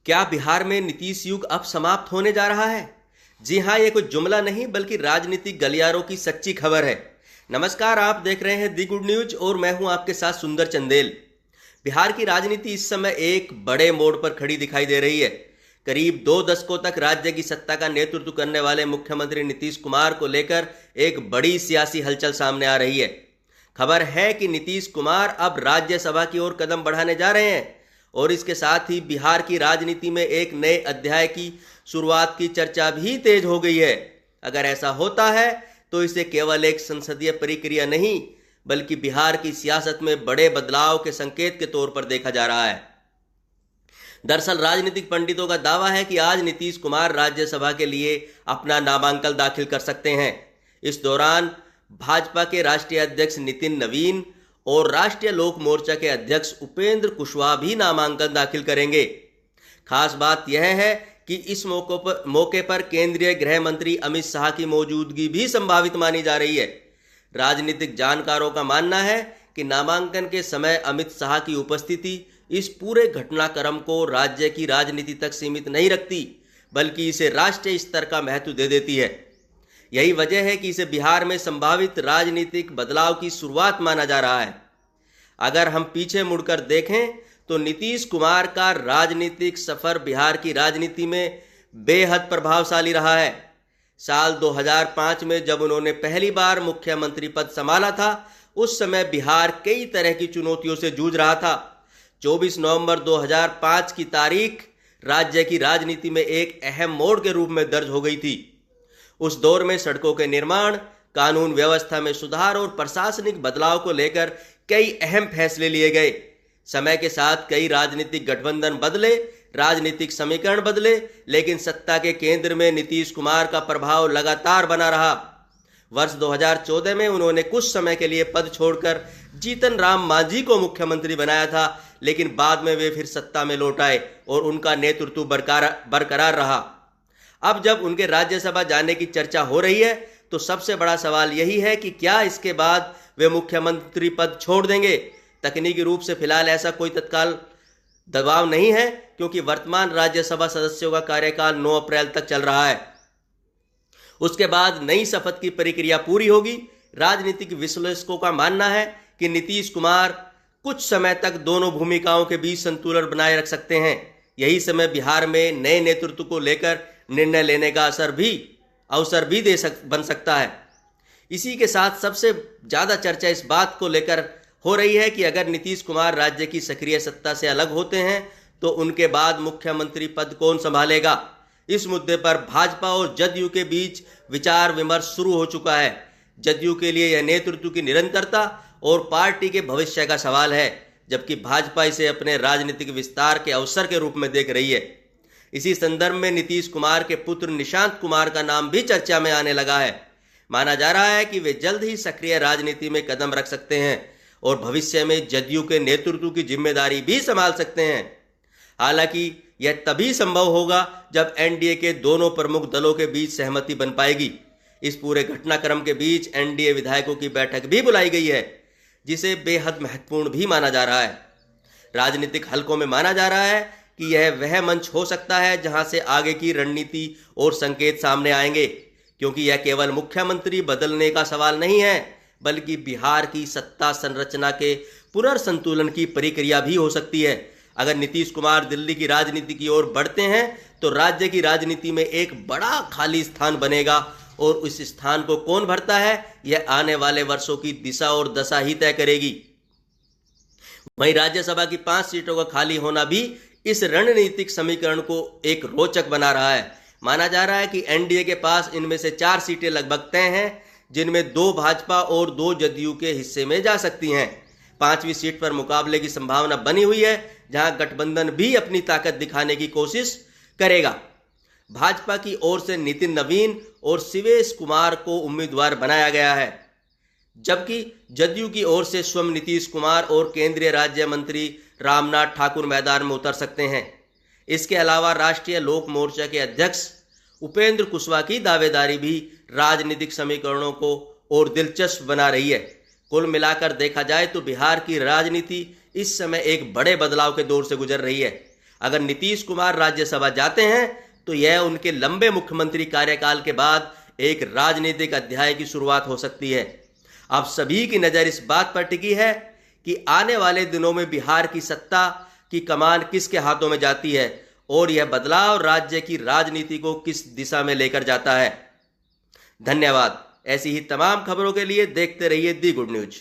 क्या बिहार में नीतीश युग अब समाप्त होने जा रहा है? जी हाँ, ये कोई जुमला नहीं बल्कि राजनीतिक गलियारों की सच्ची खबर है। नमस्कार, आप देख रहे हैं दी गुड न्यूज और मैं हूं आपके साथ सुंदर चंदेल। बिहार की राजनीति इस समय एक बड़े मोड़ पर खड़ी दिखाई दे रही है। करीब 2 दशकों तक राज्य की सत्ता का नेतृत्व करने वाले मुख्यमंत्री नीतीश कुमार को लेकर एक बड़ी सियासी हलचल सामने आ रही है। खबर है कि नीतीश कुमार अब राज्यसभा की ओर कदम बढ़ाने जा रहे हैं और इसके साथ ही बिहार की राजनीति में एक नए अध्याय की शुरुआत की चर्चा भी तेज हो गई है। अगर ऐसा होता है तो इसे केवल एक संसदीय प्रक्रिया नहीं बल्कि बिहार की सियासत में बड़े बदलाव के संकेत के तौर पर देखा जा रहा है। दरअसल राजनीतिक पंडितों का दावा है कि आज नीतीश कुमार राज्यसभा के लिए अपना नामांकन दाखिल कर सकते हैं। इस दौरान भाजपा के राष्ट्रीय अध्यक्ष नितिन नवीन और राष्ट्रीय लोक मोर्चा के अध्यक्ष उपेंद्र कुशवाहा भी नामांकन दाखिल करेंगे। खास बात यह है कि इस मौके पर केंद्रीय गृह मंत्री अमित शाह की मौजूदगी भी संभावित मानी जा रही है। राजनीतिक जानकारों का मानना है कि नामांकन के समय अमित शाह की उपस्थिति इस पूरे घटनाक्रम को राज्य की राजनीति तक सीमित नहीं रखती बल्कि इसे राष्ट्रीय स्तर का महत्व दे देती है। यही वजह है कि इसे बिहार में संभावित राजनीतिक बदलाव की शुरुआत माना जा रहा है। अगर हम पीछे मुड़कर देखें तो नीतीश कुमार का राजनीतिक सफर बिहार की राजनीति में बेहद प्रभावशाली रहा है। साल 2005 में जब उन्होंने पहली बार मुख्यमंत्री पद संभाला था, उस समय बिहार कई तरह की चुनौतियों से जूझ रहा था। 24 नवंबर 2005 की तारीख राज्य की राजनीति में एक अहम मोड़ के रूप में दर्ज हो गई थी। उस दौर में सड़कों के निर्माण, कानून व्यवस्था में सुधार और प्रशासनिक बदलाव को लेकर कई अहम फैसले लिए गए। समय के साथ कई राजनीतिक गठबंधन बदले, राजनीतिक समीकरण बदले, लेकिन सत्ता के केंद्र में नीतीश कुमार का प्रभाव लगातार बना रहा। वर्ष 2014 में उन्होंने कुछ समय के लिए पद छोड़कर जीतन राम मांझी को मुख्यमंत्री बनाया था, लेकिन बाद में वे फिर सत्ता में लौट आए और उनका नेतृत्व बरकरार रहा। अब जब उनके राज्यसभा जाने की चर्चा हो रही है तो सबसे बड़ा सवाल यही है कि क्या इसके बाद वे मुख्यमंत्री पद छोड़ देंगे। तकनीकी रूप से फिलहाल ऐसा कोई तत्काल दबाव नहीं है क्योंकि वर्तमान राज्यसभा सदस्यों का कार्यकाल 9 अप्रैल तक चल रहा है। उसके बाद नई शपथ की प्रक्रिया पूरी होगी। राजनीतिक विश्लेषकों का मानना है कि नीतीश कुमार कुछ समय तक दोनों भूमिकाओं के बीच संतुलन बनाए रख सकते हैं। यही समय बिहार में नए नेतृत्व को लेकर निर्णय लेने का अवसर भी बन सकता है। इसी के साथ सबसे ज्यादा चर्चा इस बात को लेकर हो रही है कि अगर नीतीश कुमार राज्य की सक्रिय सत्ता से अलग होते हैं तो उनके बाद मुख्यमंत्री पद कौन संभालेगा। इस मुद्दे पर भाजपा और जदयू के बीच विचार विमर्श शुरू हो चुका है। जदयू के लिए यह नेतृत्व की निरंतरता और पार्टी के भविष्य का सवाल है, जबकि भाजपा इसे अपने राजनीतिक विस्तार के अवसर के रूप में देख रही है। इसी संदर्भ में नीतीश कुमार के पुत्र निशांत कुमार का नाम भी चर्चा में आने लगा है। माना जा रहा है कि वे जल्द ही सक्रिय राजनीति में कदम रख सकते हैं और भविष्य में जदयू के नेतृत्व की जिम्मेदारी भी संभाल सकते हैं। हालांकि यह तभी संभव होगा जब एनडीए के दोनों प्रमुख दलों के बीच सहमति बन पाएगी। इस पूरे घटनाक्रम के बीच एनडीए विधायकों की बैठक भी बुलाई गई है, जिसे बेहद महत्वपूर्ण भी माना जा रहा है। राजनीतिक हलकों में माना जा रहा है कि यह वह मंच हो सकता है जहां से आगे की रणनीति और संकेत सामने आएंगे, क्योंकि यह केवल मुख्यमंत्री बदलने का सवाल नहीं है बल्कि बिहार की सत्ता संरचना के पुनर्संतुलन की प्रक्रिया भी हो सकती है। अगर नीतीश कुमार दिल्ली की राजनीति की ओर बढ़ते हैं तो राज्य की राजनीति में एक बड़ा खाली स्थान बनेगा और उस स्थान को कौन भरता है यह आने वाले वर्षों की दिशा और दशा ही तय करेगी। वहीं राज्यसभा की 5 सीटों का खाली होना भी इस रणनीतिक समीकरण को एक रोचक बना रहा है। माना जा रहा है कि एनडीए के पास इनमें से 4 सीटें लगभग तय हैं, जिनमें 2 भाजपा और 2 जदयू के हिस्से में जा सकती हैं। 5वीं सीट पर मुकाबले की संभावना बनी हुई है, जहां गठबंधन भी अपनी ताकत दिखाने की कोशिश करेगा। भाजपा की ओर से नितिन नवीन और शिवेश कुमार को उम्मीदवार बनाया गया है, जबकि जदयू की ओर से स्वयं नीतीश कुमार और केंद्रीय राज्य मंत्री रामनाथ ठाकुर मैदान में उतर सकते हैं। इसके अलावा राष्ट्रीय लोक मोर्चा के अध्यक्ष उपेंद्र कुशवाहा की दावेदारी भी राजनीतिक समीकरणों को और दिलचस्प बना रही है। कुल मिलाकर देखा जाए तो बिहार की राजनीति इस समय एक बड़े बदलाव के दौर से गुजर रही है। अगर नीतीश कुमार राज्यसभा जाते हैं तो यह उनके लंबे मुख्यमंत्री कार्यकाल के बाद एक राजनीतिक अध्याय की शुरुआत हो सकती है। अब सभी की नजर इस बात पर टिकी है कि आने वाले दिनों में बिहार की सत्ता की कमान किसके हाथों में जाती है और यह बदलाव राज्य की राजनीति को किस दिशा में लेकर जाता है। धन्यवाद। ऐसी ही तमाम खबरों के लिए देखते रहिए दी गुड न्यूज।